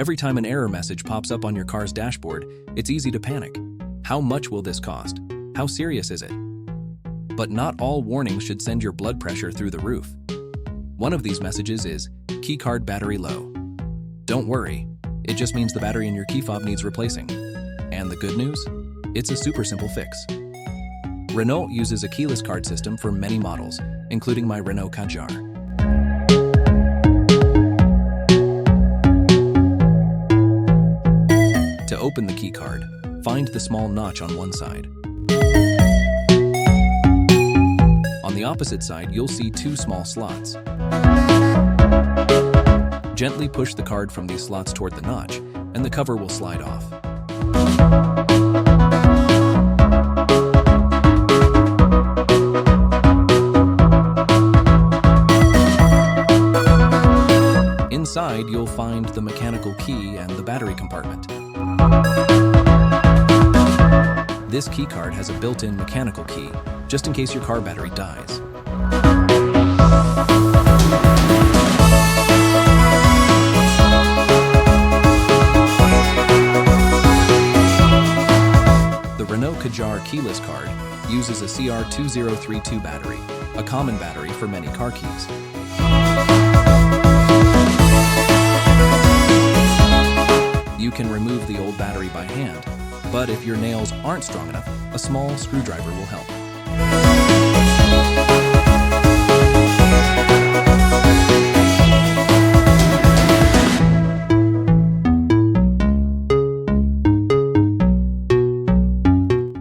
Every time an error message pops up on your car's dashboard, it's easy to panic. How much will this cost? How serious is it? But not all warnings should send your blood pressure through the roof. One of these messages is Keycard Battery Low. Don't worry, it just means the battery in your key fob needs replacing. And the good news? It's a super simple fix. Renault uses a keyless card system for many models, including my Renault Kadjar. To open the key card, find the small notch on one side. On the opposite side, you'll see two small slots. Gently push the card from these slots toward the notch, and the cover will slide off. Inside, you'll find the mechanical key and the battery compartment. This key card has a built-in mechanical key, just in case your car battery dies. The Renault Kadjar keyless card uses a CR2032 battery, a common battery for many car keys. You can remove the old battery by hand, but if your nails aren't strong enough, a small screwdriver will help.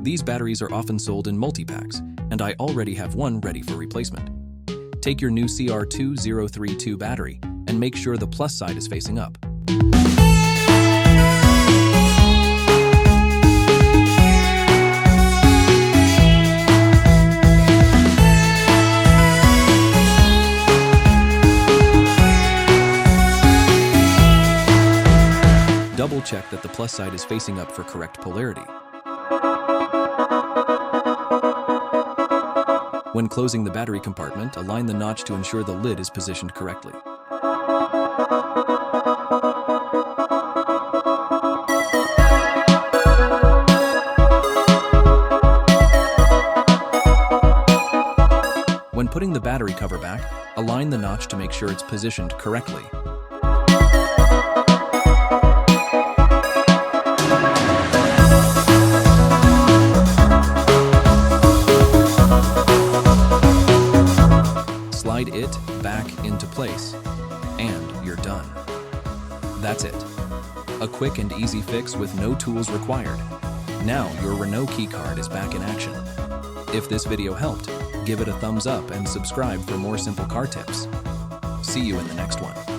These batteries are often sold in multi-packs, and I already have one ready for replacement. Take your new CR2032 battery and make sure the plus side is facing up. Double check that the plus side is facing up for correct polarity. When closing the battery compartment, align the notch to ensure the lid is positioned correctly. When putting the battery cover back, align the notch to make sure it's positioned correctly. Slide it back into place, and you're done. That's it. A quick and easy fix with no tools required. Now your Renault key card is back in action. If this video helped, give it a thumbs up and subscribe for more simple car tips. See you in the next one.